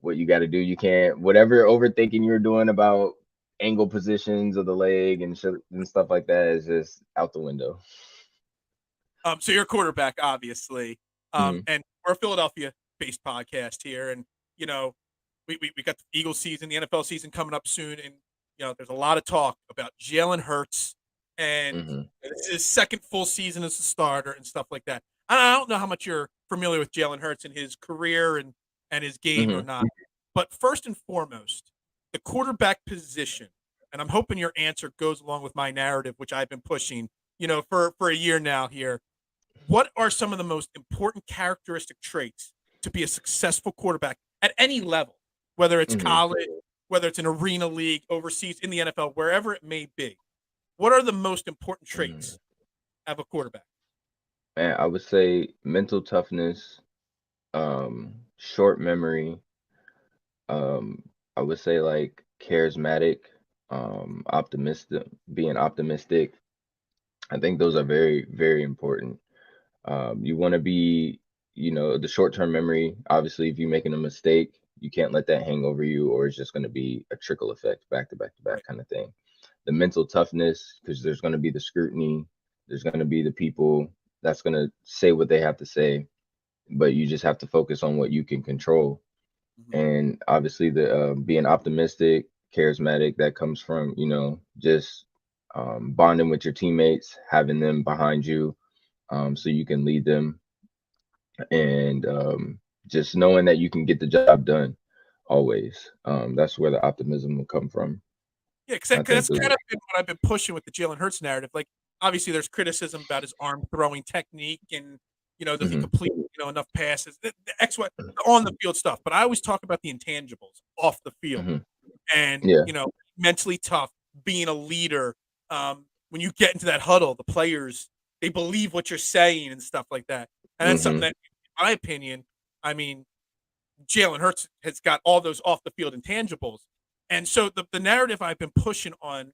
what you got to do. You can't, whatever overthinking you're doing about angle positions of the leg and shit and stuff like that is just out the window. So you're a quarterback, obviously, Hmm. and we're a Philadelphia-based podcast here, and you know, we got the Eagles season, the NFL season coming up soon, and there's a lot of talk about Jalen Hurts, and Hmm. it's his second full season as a starter and stuff like that. I don't know how much you're familiar with Jalen Hurts and his career and his game or Hmm. not, but first and foremost, the quarterback position, and I'm hoping your answer goes along with my narrative, which I've been pushing, for a year now here. What are some of the most important characteristic traits to be a successful quarterback at any level, whether it's Hmm. college, whether it's an arena league, overseas, in the NFL, wherever it may be? What are the most important Hmm. traits of a quarterback? And I would say mental toughness, short memory, um, I would say like charismatic, optimistic, being optimistic. I think those are very, very important. You want to be, the short-term memory. Obviously, if you're making a mistake, you can't let that hang over you, or it's just going to be a trickle effect, back to back to back Right. kind of thing. The mental toughness, because there's going to be the scrutiny, there's going to be the people that's going to say what they have to say, but you just have to focus on what you can control. Mhm. And obviously, the being optimistic, charismatic, that comes from just bonding with your teammates, having them behind you, so you can lead them, and just knowing that you can get the job done always. That's where the optimism will come from. Yeah, because I think that's those kind are. of been what I've been pushing with the Jalen Hurts narrative. Like, obviously, there's criticism about his arm throwing technique and, does he Hmm. complete, enough passes, the X, Y, the on the field stuff. But I always talk about the intangibles off the field Hmm. and, Yeah. mentally tough, being a leader. When you get into that huddle, the players, they believe what you're saying and stuff like that. And that's something Hmm. that, in my opinion, I mean, Jalen Hurts has got all those off the field intangibles. And so the narrative I've been pushing on,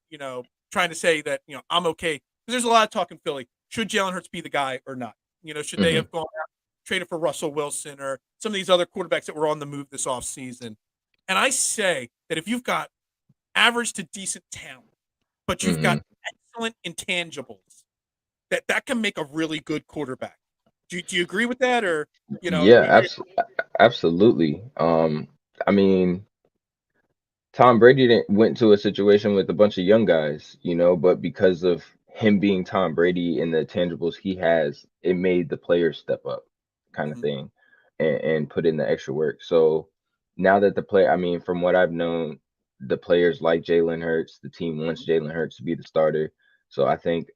trying to say that, I'm okay. Because there's a lot of talk in Philly. Should Jalen Hurts be the guy or not? Should they Hmm. have gone out, traded for Russell Wilson or some of these other quarterbacks that were on the move this offseason? And I say that if you've got average to decent talent, but you've got Hmm. excellent intangibles, that can make a really good quarterback. Do you agree with that? Or, Yeah, absolutely. I mean, Tom Brady didn't went to a situation with a bunch of young guys, but because of him being Tom Brady and the tangibles he has, it made the players step up, kind of Mhm. thing, and put in the extra work. So now that I mean, from what I've known, the players like Jalen Hurts, the team wants Jalen Hurts to be the starter. So I think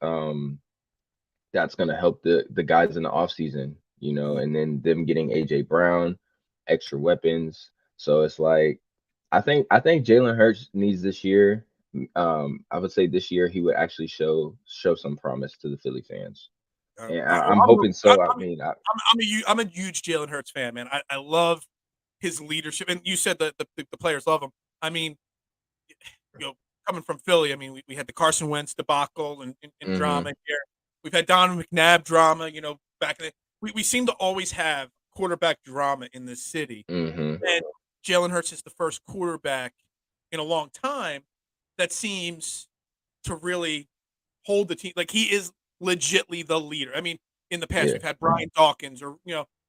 that's gonna help the guys in the offseason, Mhm. and then them getting AJ Brown, extra weapons. So it's like I think Jalen Hurts needs this year. I would say this year he would actually show some promise to the Philly fans, and Well, I'm hoping so. I mean, I'm a huge Jalen Hurts fan, man. I love his leadership, and you said that the players love him. I mean, you know, coming from Philly, I mean, we had the Carson Wentz debacle and mm-hmm, drama here. We've had Donovan McNabb drama, back in the we seem to always have quarterback drama in this city. mm-hmm, And Jalen Hurts is the first quarterback in a long time that seems to really hold the team. Like, he is legitly the leader. I mean, in the past, yeah, we've had Brian Dawkins, or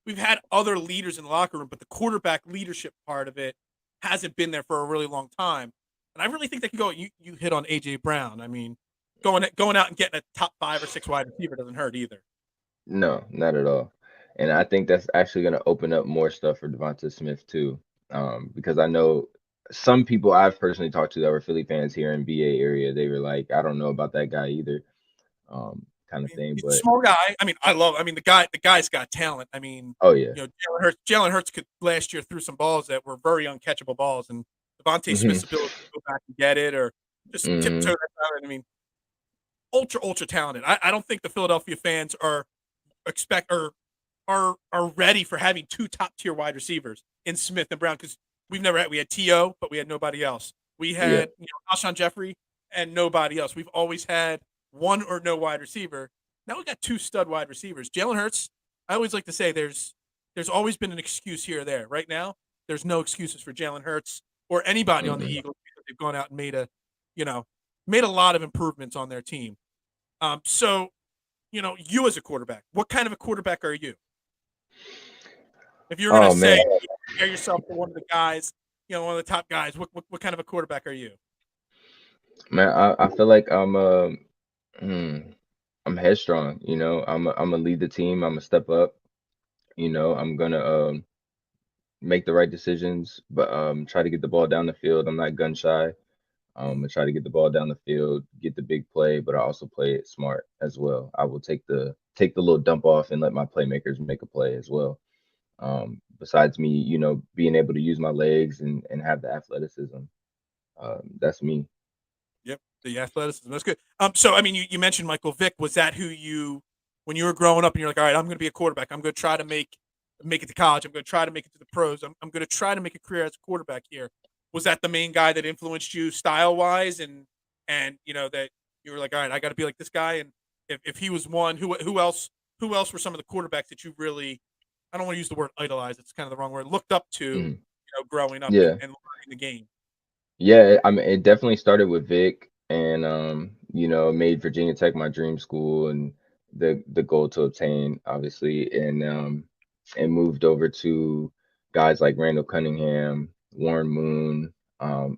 we've had other leaders in the locker room, but the quarterback leadership part of it hasn't been there for a really long time. And I really think they can go. You hit on AJ Brown. I mean, going out and getting a top 5 or 6 wide receiver doesn't hurt either. no, not at all. And I think that's actually going to open up more stuff for Devonta Smith too, because I know some people I've personally talked to that were Philly fans here in BA area. They were like, I don't know about that guy either, kind of thing. He's a But small guy. I mean, the guy's got talent. I mean, oh yeah. Jalen Hurts could last year threw some balls that were very uncatchable balls, and Devontae Hmm. Smith's ability to go back and get it or just tiptoe Hmm. that out. I mean, ultra talented. I don't think the Philadelphia fans are ready for having two top tier wide receivers in Smith and Brown, because we had T.O., but we had nobody else. We Yeah. had Alshon Jeffrey and nobody else. We've always had one or no wide receiver. Now we got two stud wide receivers. Jalen Hurts, I always like to say there's always been an excuse here or there. Right now, there's no excuses for Jalen Hurts or anybody on the Eagles, because they've gone out and made a lot of improvements on their team. So, you as a quarterback, what kind of a quarterback are you? If you're going to say, compare yourself to one of the guys, one of the top guys, what kind of a quarterback are you? Man, I feel like I'm headstrong. I'm gonna lead the team. I'm gonna step up. I'm gonna make the right decisions, but try to get the ball down the field. I'm not gun shy. I try to get the ball down the field, get the big play, but I also play it smart as well. I will take the little dump off and let my playmakers make a play as well. Besides me, being able to use my legs and have the athleticism. That's me. Yep, the athleticism. That's good. So I mean, you mentioned Michael Vick. Was that who you, when you were growing up, and you're like, all right, I'm going to be a quarterback. I'm going to try to make it to college. I'm going to try to make it to the pros. I'm going to try to make a career as a quarterback here. Was that the main guy that influenced you style wise, and that you were like, all right, I got to be like this guy? And if he was one, who else were some of the quarterbacks that you really, I don't want to use the word idolize, it's kind of the wrong word, looked up to, Mhm. growing up Yeah. and learning the game? Yeah, I mean, it definitely started with Vic, and made Virginia Tech my dream school, and the goal to obtain, obviously, and moved over to guys like Randall Cunningham, Warren Moon,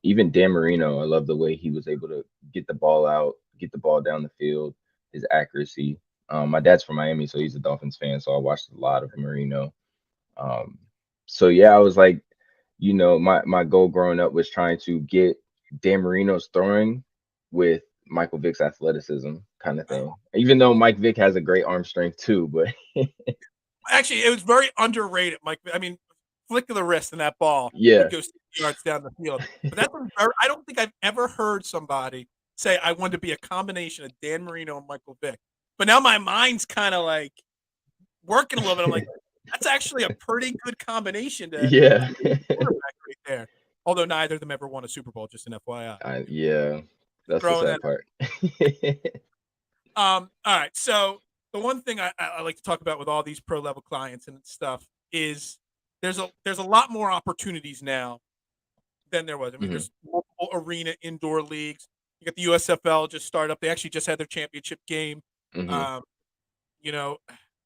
even Dan Marino. I love the way he was able to get the ball out, get the ball down the field, his accuracy. My dad's from Miami, so he's a Dolphins fan, so I watched a lot of Marino. Um, so yeah, I was like, my goal growing up was trying to get Dan Marino's throwing with Michael Vick's athleticism, kind of thing. Even though Mike Vick has a great arm strength too, but Actually, it was very underrated, Mike. I mean, flick of the wrist and that ball yeah, would go 60 yards down the field. But I don't think I've ever heard somebody say I wanted to be a combination of Dan Marino and Michael Vick. But now my mind's kind of like working a little bit. I'm like, that's actually a pretty good combination to yeah, be a quarterback right there. Although neither of them ever won a Super Bowl, just an FYI. yeah. That's the Throwing sad that. part. All right. So the one thing I like to talk about with all these pro level clients and stuff is there's a lot more opportunities now than there was. I mean, Mhm. there's multiple arena indoor leagues. You got the USFL just started up. They actually just had their championship game. Mhm. Um,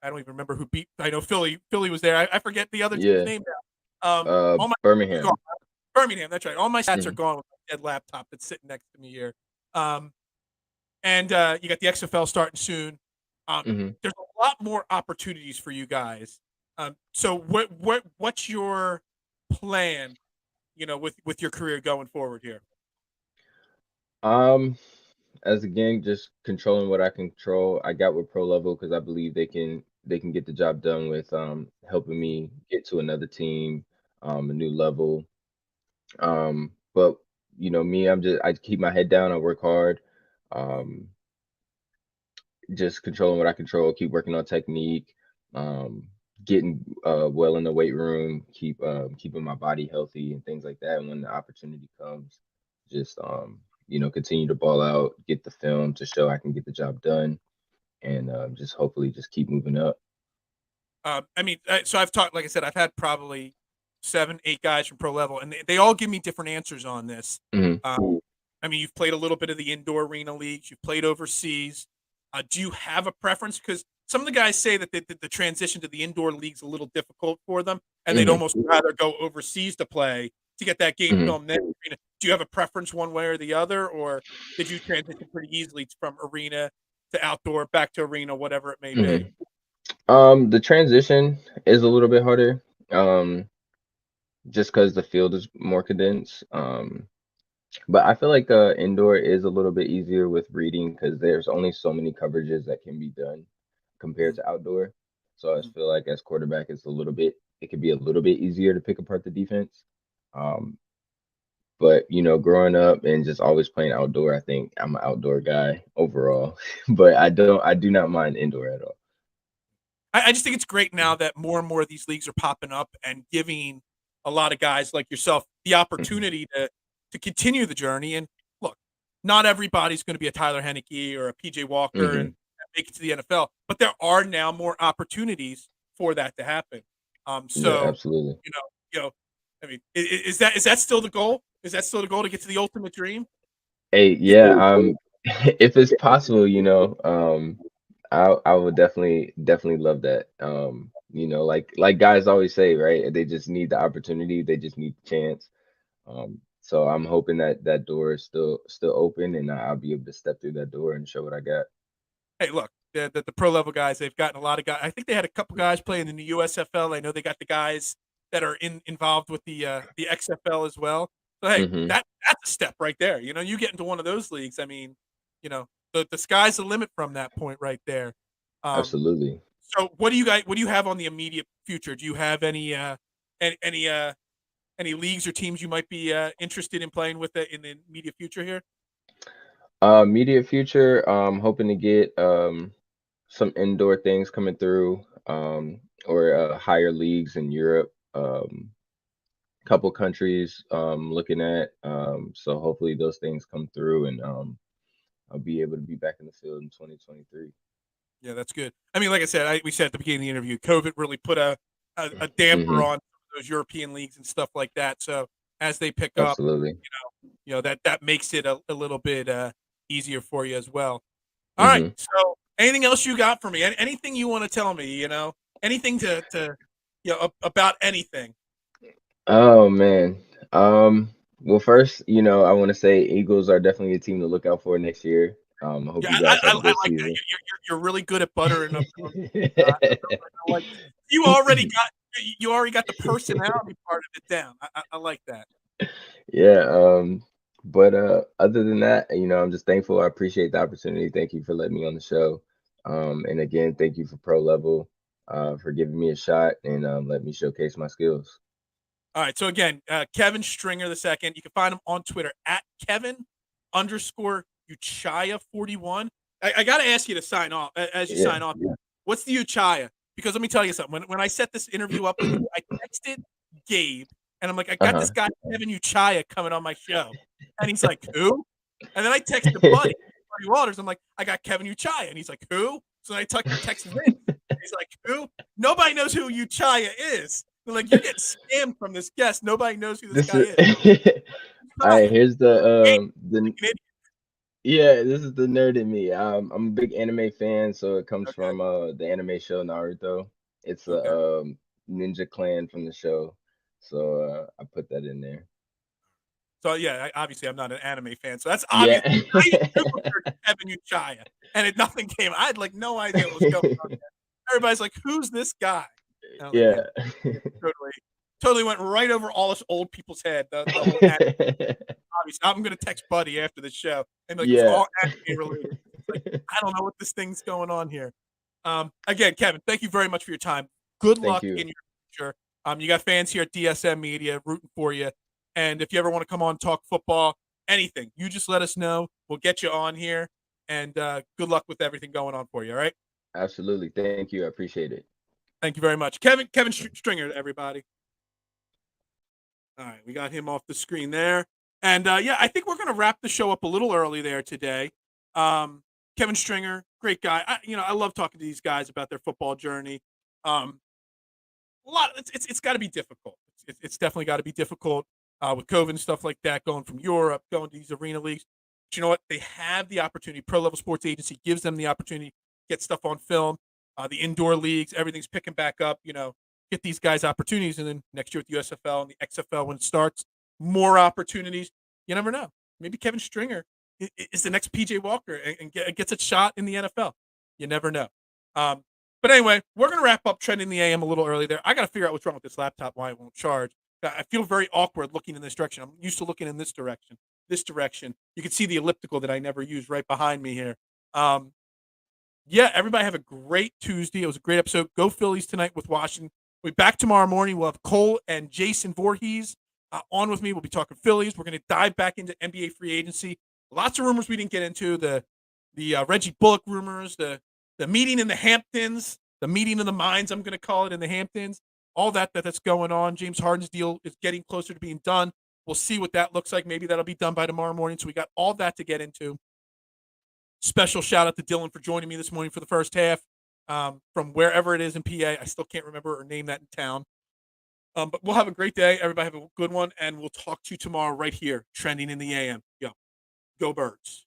I don't even remember who beat. I know Philly was there. I forget the other team's Yeah. name now. All my stats are Birmingham. gone. Birmingham. That's right. All my stats are Mhm. gone with my dead laptop that's sitting next to me here. Um, and you got the XFL starting soon. Mhm. There's a lot more opportunities for you guys. So what's your plan? With your career going forward here. Um, as a gang, just controlling what I control. I got with pro level because I believe they can get the job done with helping me get to another team, a new level. But me, I keep my head down, I work hard. Um, just controlling what I control, keep working on technique, um, getting well in the weight room, keeping my body healthy and things like that. And when the opportunity comes, just continue to ball out, get the film to show I can get the job done, and just hopefully just keep moving up. I mean, so I've talked, like I said, I've had probably 7, 8 guys from pro level, and they all give me different answers on this. Mhm. I mean, you've played a little bit of the indoor arena leagues, you've played overseas. Do you have a preference? Because some of the guys say that the transition to the indoor league's a little difficult for them, and they'd Mhm. almost rather go overseas to play to get that game Mhm. film. Then, do you have a preference one way or the other, or did you transition pretty easily from arena to outdoor, back to arena, whatever it may be? Mhm. The transition is a little bit harder, just because the field is more condensed. But I feel like indoor is a little bit easier with reading because there's only so many coverages that can be done compared to outdoor. So I just feel like as quarterback, it could be a little bit easier to pick apart the defense. Um, But growing up and just always playing outdoor, I think I'm an outdoor guy overall. But I do not mind indoor at all. I just think it's great now that more and more of these leagues are popping up and giving a lot of guys like yourself the Mhm. opportunity to continue the journey. And look, not everybody's going to be a Tyler Henneke or a PJ Walker and Mhm. make it to the NFL, but there are now more opportunities for that to happen. Yeah, So absolutely. you know, I mean, is that still the goal? Is that still the goal to get to the ultimate dream? Hey, Get yeah, if it's possible, I would definitely love that. Like guys always say, right? They just need the opportunity, they just need the chance. So I'm hoping that that door is still open, and I'll be able to step through that door and show what I got. Hey, look, the pro level guys, they've gotten a lot of guys. I think they had a couple guys playing in the USFL. I know they got the guys that are involved with the XFL as well. So hey, Hmm. that's a step right there. You get into one of those leagues. I mean, the sky's the limit from that point right there. Um, Absolutely. so what do you have on the immediate future? Do you have any any, uh, any leagues or teams you might be interested in playing with in the immediate future here? Immediate future, hoping to get some indoor things coming through, or higher leagues in Europe. Couple countries looking at. So hopefully those things come through, and I'll be able to be back in the field in 2023. Yeah, that's good. I mean, like I said, we said at the beginning of the interview, COVID really put a damper Hmm. on those European leagues and stuff like that. So as they pick up, Absolutely. that makes it a little bit easier for you as well. All right. Hmm. So anything else you got for me? Anything you want to tell me? Anything to about anything? Oh man. Well, first, I want to say Eagles are definitely a team to look out for next year. I hope Yeah, you I, guys I, have a I good like that. season. You're really good at buttering up. I like you already got the personality part of it down. I like that. Yeah. But other than that, I'm just thankful. I appreciate the opportunity. Thank you for letting me on the show. And again, thank you for Pro Level, for giving me a shot and let me showcase my skills. All right. So again, Kevin Stringer the second. You can find him on Twitter at Kevin underscore Uchaya 41. I got to ask you to sign off as you Yeah. sign off. What's the Uchaya? Because let me tell you something. When I set this interview up with you, I texted Gabe and I'm like, I got this Uh-huh. guy Kevin Uchaya coming on my show, and he's like, who? And then I texted Buddy Walters. I'm like, I got Kevin Uchaya, and he's like, who? So then I texted Vince. He's like, who? Nobody knows who Uchaya is. They're like, you're getting scammed from this guest. Nobody knows who this This guy is is. all right. Uchaya. Here's Wait, the like an idiot. yeah. This is the nerd in me. I'm a big anime fan, so it comes Okay. from the anime show Naruto. It's Okay. a ninja clan from the show, so I put that in there. So yeah, obviously I'm not an anime fan, so that's obvious. Yeah. I even Googled search Kevin Uchaya, and nothing came. I had like no idea what was going on. Everybody's like, "Who's this guy?" And I'm like, "Yeah, Yeah. totally went right over all us old people's head." The whole anime. Obviously, I'm gonna text Buddy after the show and be like, "It was Yeah. all anime related." It's like I don't know what this thing's going on here. Again, Kevin, thank you very much for your time. Good Thank luck you. in your future. You got fans here at DSM Media rooting for you. And if you ever want to come on, talk football, anything, you just let us know. We'll get you on here. And good luck with everything going on for you. All right. Absolutely. Thank you. I appreciate it. Thank you very much, Kevin Stringer, everybody. All right, we got him off the screen there. And yeah, I think we're going to wrap the show up a little early there today. Um, Kevin Stringer, great guy. I love talking to these guys about their football journey. Um, a lot. It's got to be difficult. It's definitely got to be difficult with COVID and stuff like that. Going from Europe, going to these arena leagues. But you know what? They have the opportunity. Pro Level Sports Agency gives them the opportunity to get stuff on film. The indoor leagues, everything's picking back up. Get these guys opportunities, and then next year with the USFL and the XFL when it starts, more opportunities. You never know. Maybe Kevin Stringer is the next PJ Walker and gets a shot in the NFL. You never know. Um, but anyway, we're going to wrap up Trending the AM a little early there. I got to figure out what's wrong with this laptop, why it won't charge. I feel very awkward looking in this direction. I'm used to looking in this direction. This direction. You can see the elliptical that I never use right behind me here. Yeah, everybody have a great Tuesday. It was a great episode. Go Phillies tonight with Washington. We'll be back tomorrow morning. We'll have Cole and Jason Voorhees on with me. We'll be talking Phillies. We're going to dive back into NBA free agency. Lots of rumors we didn't get into. The Reggie Bullock rumors, the meeting in the Hamptons, the meeting of the minds, I'm going to call it, in the Hamptons. All that's going on. James Harden's deal is getting closer to being done. We'll see what that looks like. Maybe that'll be done by tomorrow morning. So we got all that to get into. Special shout out to Dylan for joining me this morning for the first half from wherever it is in PA. I still can't remember or name that in town. But we'll have a great day. Everybody have a good one, and we'll talk to you tomorrow right here, trending in the AM. Go Birds.